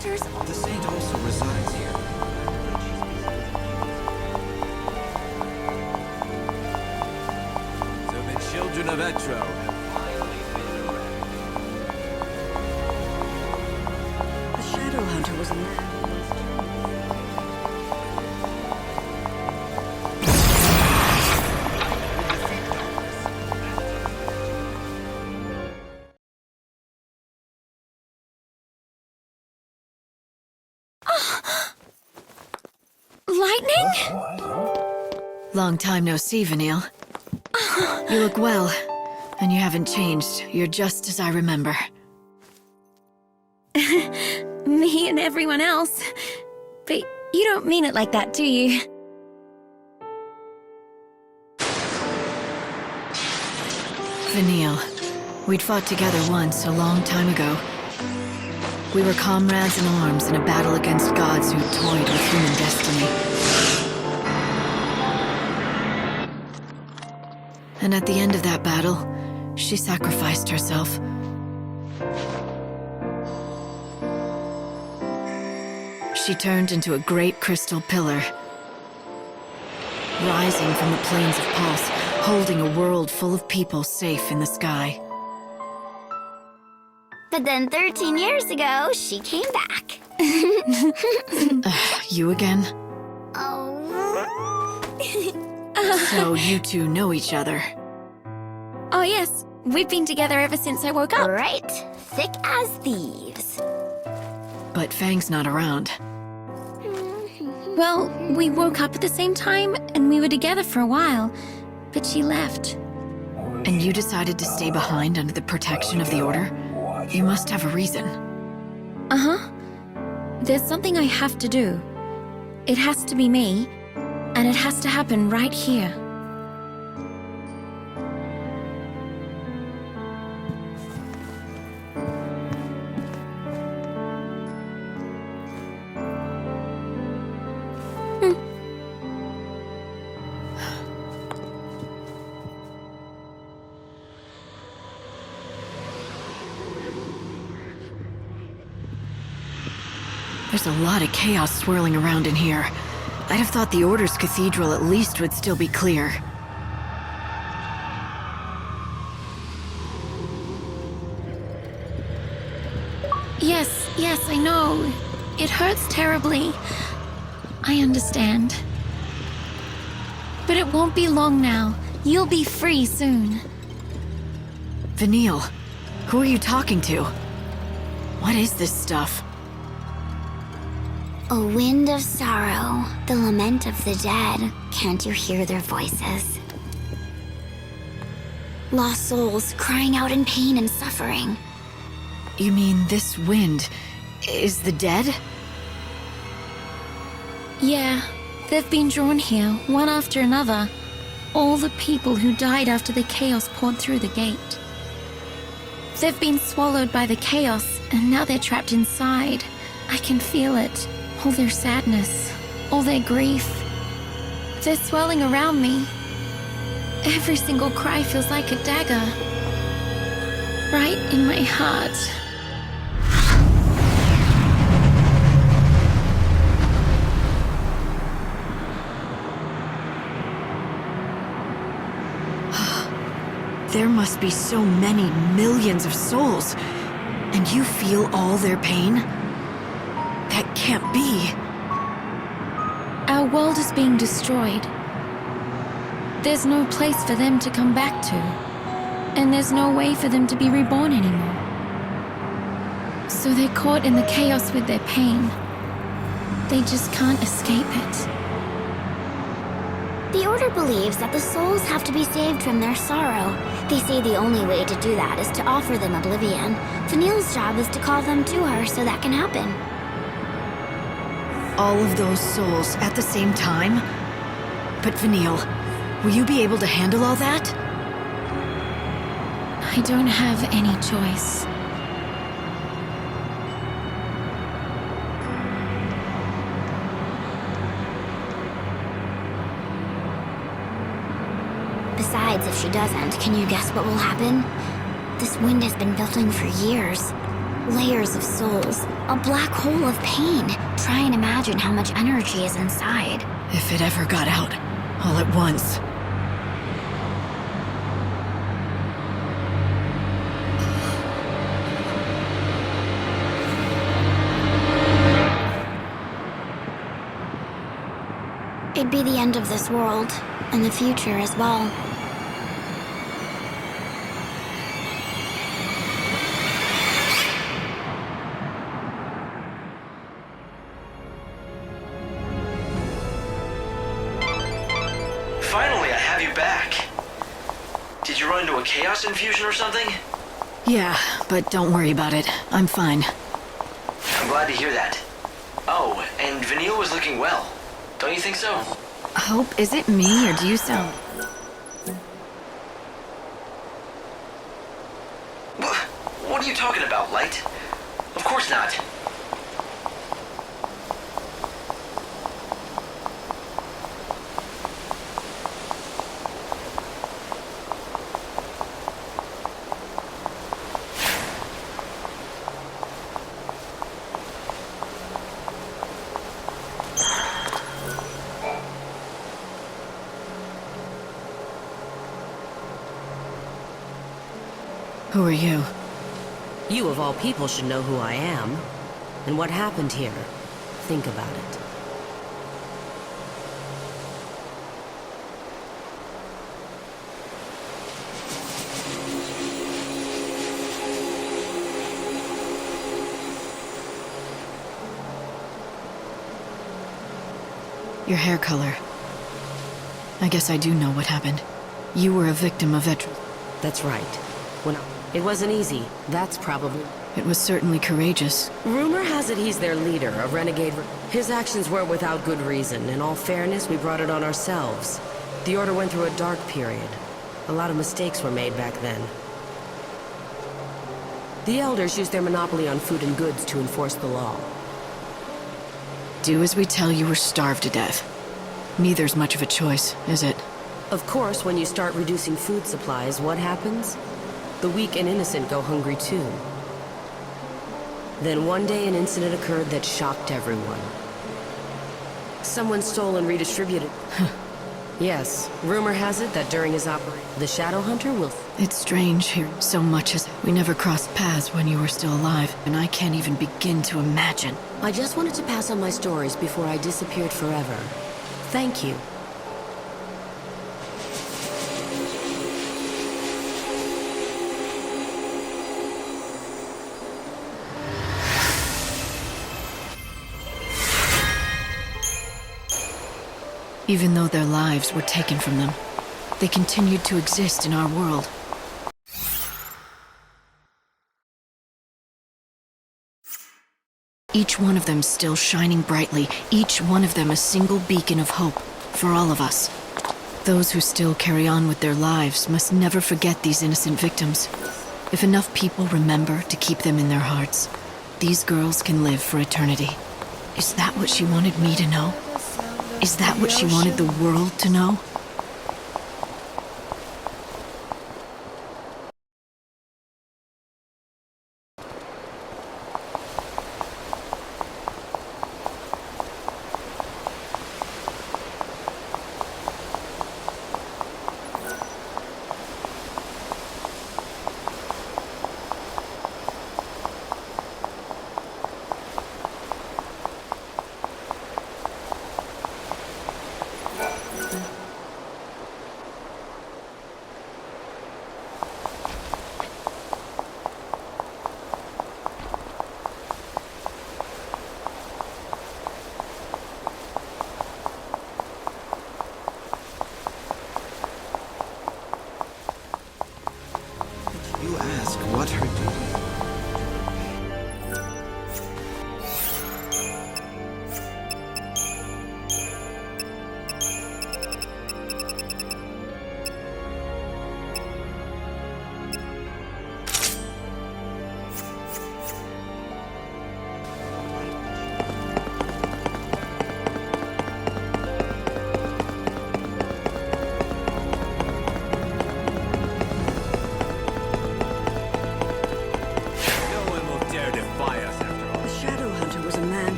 hunters... The saint also resides here. So the children of Etro have finally been arrested. The shadow hunter was a man. Lightning? Long time no see, Vanille. You look well, and you haven't changed. You're just as I remember. Me and everyone else. But you don't mean it like that, do you? Vanille, we'd fought together once, a long time ago. We were comrades in arms in a battle against gods who toyed with human destiny. And at the end of that battle, she sacrificed herself. She turned into a great crystal pillar, rising from the plains of Pulse, holding a world full of people safe in the sky. But then 13 years ago, she came back. You again? Oh. So you two know each other. Oh yes, we've been together ever since I woke up. Right. Thick as thieves. But Fang's not around. Well, we woke up at the same time, and we were together for a while. But she left. And you decided to stay behind under the protection of the Order? You must have a reason. Uh-huh. There's something I have to do. It has to be me, and it has to happen right here. There's a lot of chaos swirling around in here. I'd have thought the Order's cathedral at least would still be clear. Yes, I know. It hurts terribly. I understand. But it won't be long now. You'll be free soon. Vanille, who are you talking to? What is this stuff? A wind of sorrow, the lament of the dead. Can't you hear their voices? Lost souls crying out in pain and suffering. You mean this wind is the dead? Yeah, they've been drawn here, one after another. All the people who died after the chaos poured through the gate. They've been swallowed by the chaos, and now they're trapped inside. I can feel it. All their sadness, all their grief. They're swelling around me. Every single cry feels like a dagger. Right in my heart. There must be so many millions of souls, and you feel all their pain? That can't be. Our world is being destroyed. There's no place for them to come back to. And there's no way for them to be reborn anymore. So they're caught in the chaos with their pain. They just can't escape it. The Order believes that the souls have to be saved from their sorrow. They say the only way to do that is to offer them oblivion. Vanille's job is to call them to her so that can happen. All of those souls at the same time? But Vanille, will you be able to handle all that? I don't have any choice. Besides, if she doesn't, can you guess what will happen? This wind has been building for years. Layers of souls, a black hole of pain. Try and imagine how much energy is inside. If it ever got out, all at once. It'd be the end of this world, and the future as well. Finally, I have you back. Did you run into a chaos infusion or something? Yeah, but don't worry about it. I'm fine. I'm glad to hear that. Oh, and Vanille was looking well. Don't you think so? Hope, is it me or do you sound... What are you talking about, Light? Of course not. Who are you? You of all people should know who I am. And what happened here. Think about it. Your hair color. I guess I do know what happened. You were a victim of Vetro. That's right. It wasn't easy. That's probably... It was certainly courageous. Rumor has it he's their leader, a renegade. His actions weren't without good reason. In all fairness, we brought it on ourselves. The Order went through a dark period. A lot of mistakes were made back then. The Elders used their monopoly on food and goods to enforce the law. Do as we tell you or starve to death. Neither's much of a choice, is it? Of course, when you start reducing food supplies, what happens? The weak and innocent go hungry too. Then one day an incident occurred that shocked everyone. Someone stole and redistributed. Yes, rumor has it that during his operation, the Shadow Hunter will... It's strange here. So much as we never crossed paths when you were still alive, and I can't even begin to imagine. I just wanted to pass on my stories before I disappeared forever. Thank you. Even though their lives were taken from them, they continued to exist in our world. Each one of them still shining brightly, each one of them a single beacon of hope for all of us. Those who still carry on with their lives must never forget these innocent victims. If enough people remember to keep them in their hearts, these girls can live for eternity. Is that what she wanted me to know? Is that what she wanted the world to know? You ask what her duty.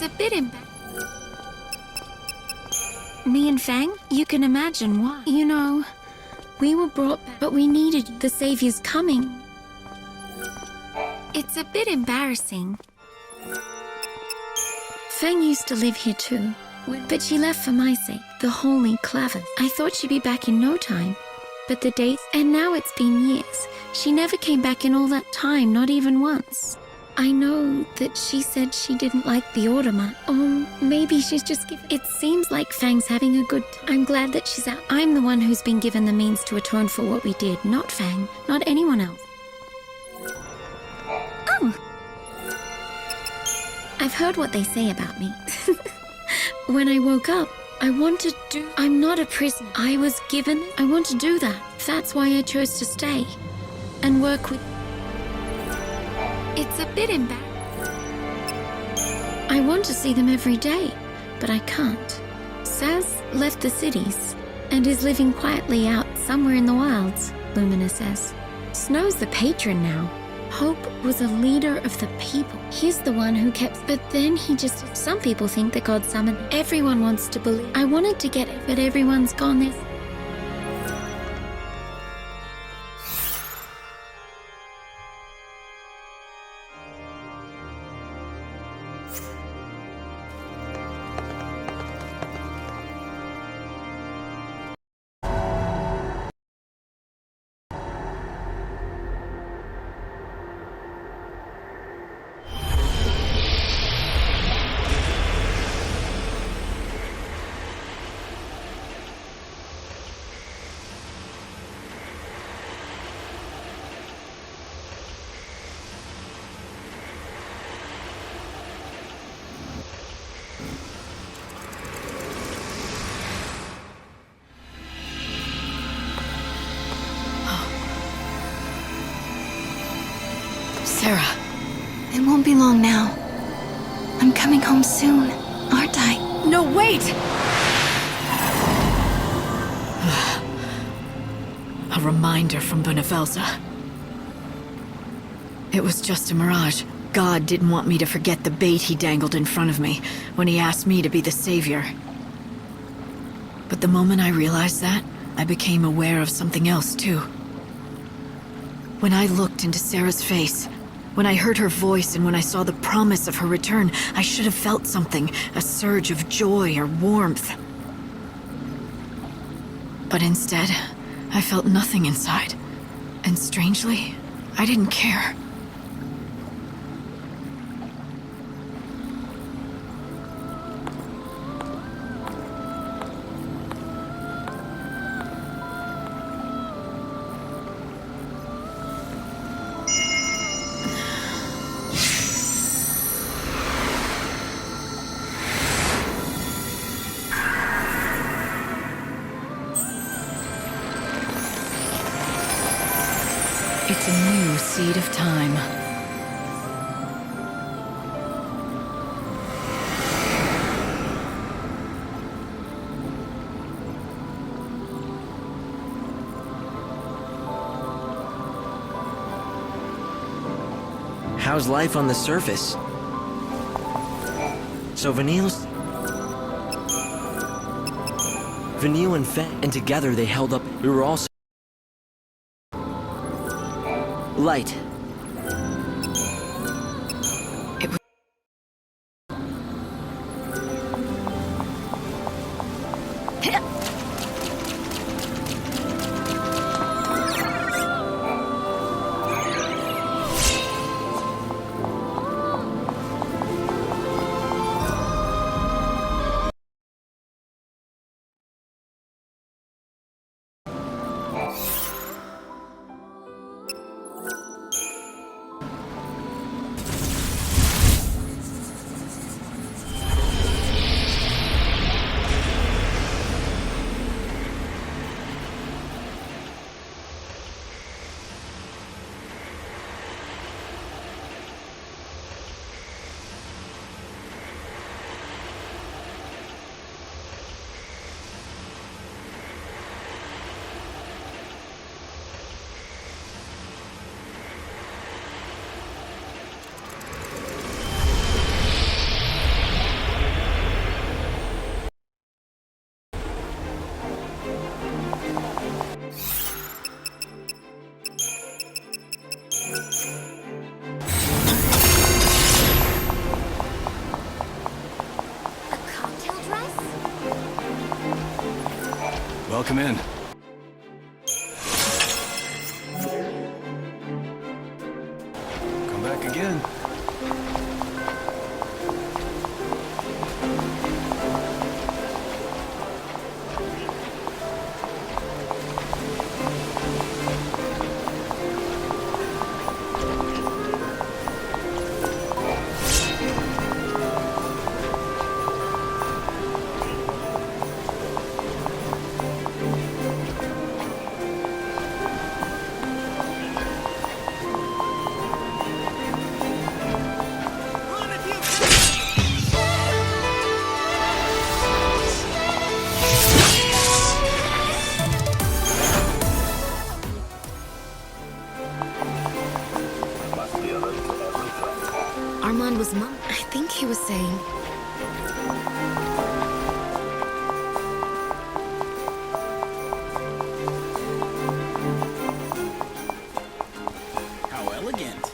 It's a bit embarrassing. Me and Fang, you can imagine why. You know, we were brought back, but we needed you. The Savior's coming. It's a bit embarrassing. Fang used to live here too, but she left for my sake, the holy Clavers. I thought she'd be back in no time, but the dates, and now it's been years. She never came back in all that time, not even once. I know that she said she didn't like the order much. Oh, maybe she's just giving... It seems like Fang's having a good time. I'm glad that she's out. I'm the one who's been given the means to atone for what we did, not Fang, not anyone else. Oh! I've heard what they say about me. When I woke up, I wanted to... I'm not a prisoner. I was given... I want to do that. That's why I chose to stay and work with... It's a bit embarrassing. I want to see them every day, but I can't. Saz left the cities and is living quietly out somewhere in the wilds, Lumina says. Snow's the patron now. Hope was a leader of the people. He's the one who kept... But then he just... Some people think that God summoned him. Everyone wants to believe. I wanted to get it, but everyone's gone this. Sarah. It won't be long now. I'm coming home soon, aren't I? No, wait! A reminder from Benevelza. It was just a mirage. God didn't want me to forget the bait he dangled in front of me when he asked me to be the savior. But the moment I realized that, I became aware of something else too. When I looked into Sarah's face, when I heard her voice and when I saw the promise of her return, I should have felt something, a surge of joy or warmth. But instead, I felt nothing inside. And strangely, I didn't care. It's a new seed of time. How's life on the surface? So Vanille and Fang, and together they held up. We were also light. It was... Welcome in. Come back again. Armand was mum. I think he was saying. How elegant.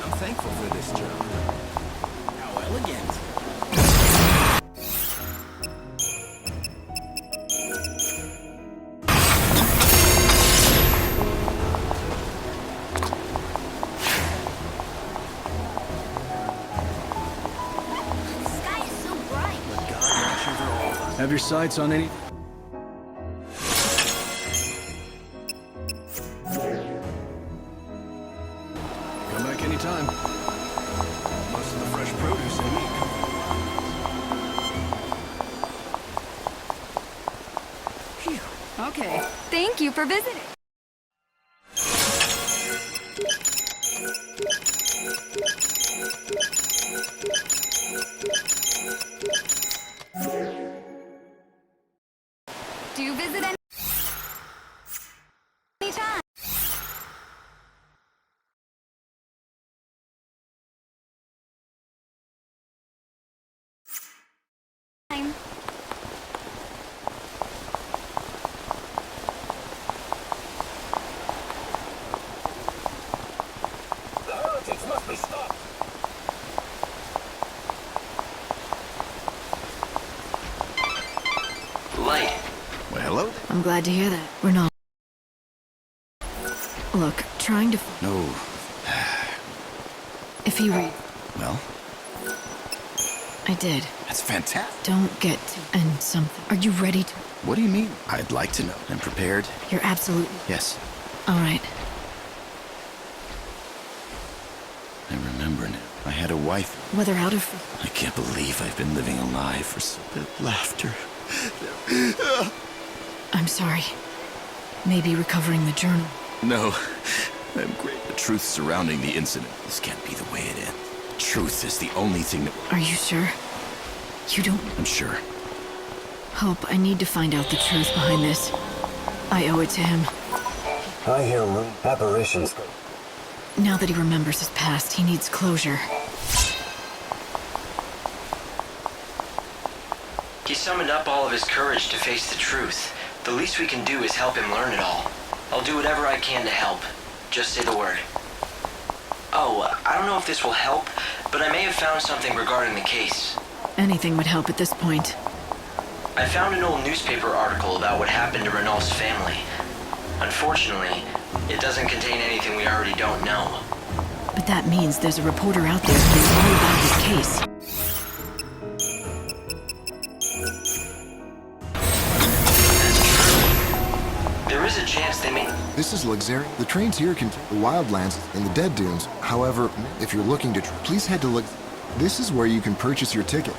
I'm thankful for this job. How elegant. The sky is so bright. Have your sights on any... Come back anytime. Most of the fresh produce I eat comes from... Okay. Thank you for visiting. Do you visit anytime? The heretics must be stopped! Light. Well, hello? I'm glad to hear that. We're not. Look, trying to. No. If he read. Well, I did. that's fantastic. Don't get to end something. Are you ready to? What do you mean? I'd like to know. I'm prepared. You're absolutely. Yes. All right. I remember now. I had a wife. Whether out of. I can't believe I've been living a lie for so... That laughter. I'm sorry. Maybe recovering the journal. No. I'm great. The truth surrounding the incident. This can't be the way it ends. Truth is the only thing that... Are you sure? You don't. I'm sure. Hope, I need to find out the truth behind this. I owe it to him. I hear apparitions. Now that he remembers his past, he needs closure. He summoned up all of his courage to face the truth. The least we can do is help him learn it all. I'll do whatever I can to help. Just say the word. Oh, I don't know if this will help, but I may have found something regarding the case. Anything would help at this point. I found an old newspaper article about what happened to Renault's family. Unfortunately, it doesn't contain anything we already don't know. But that means there's a reporter out there who knows all about this case. There is a chance they may... This is Luxaria. The trains here contain the wildlands and the dead dunes. However, if you're looking to... Please head to Lux... This is where you can purchase your ticket.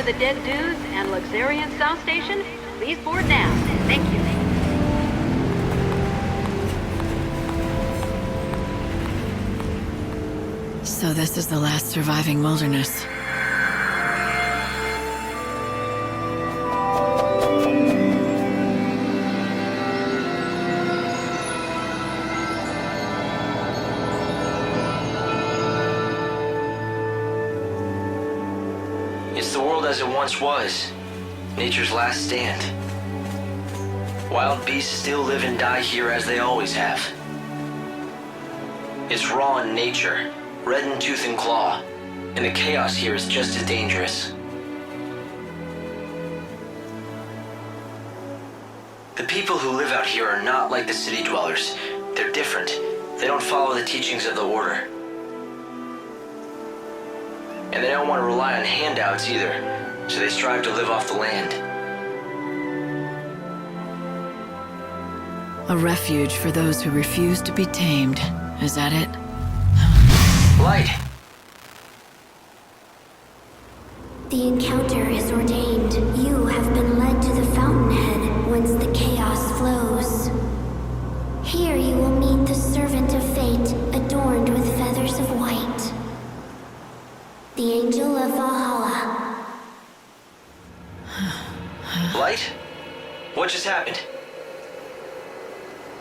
for the Dead Dunes and Luxuriant South Station, please board now. Thank you. So this is the last surviving wilderness. It's the world as it once was. Nature's last stand. Wild beasts still live and die here as they always have. It's raw in nature, red in tooth and claw, and the chaos here is just as dangerous. The people who live out here are not like the city dwellers. They're different. They don't follow the teachings of the Order. And they don't want to rely on handouts either, so they strive to live off the land. A refuge for those who refuse to be tamed. Is that it? Light! The encounter is ordained. You have been led to the fountainhead, whence the chaos flows. Here you will meet the servant of fate, adorned with feathers of white. The Angel of Valhalla. Light? What just happened?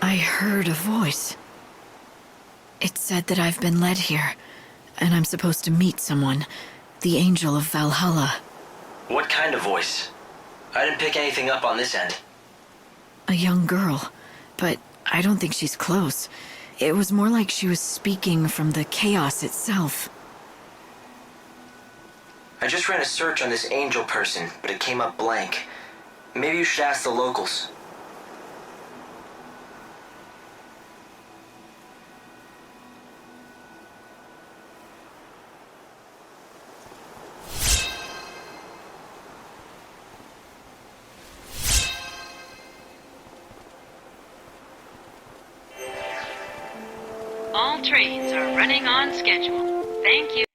I heard a voice. It said that I've been led here, and I'm supposed to meet someone. The Angel of Valhalla. What kind of voice? I didn't pick anything up on this end. A young girl, but I don't think she's close. It was more like she was speaking from the chaos itself. I just ran a search on this angel person, but it came up blank. Maybe you should ask the locals. All trains are running on schedule. Thank you.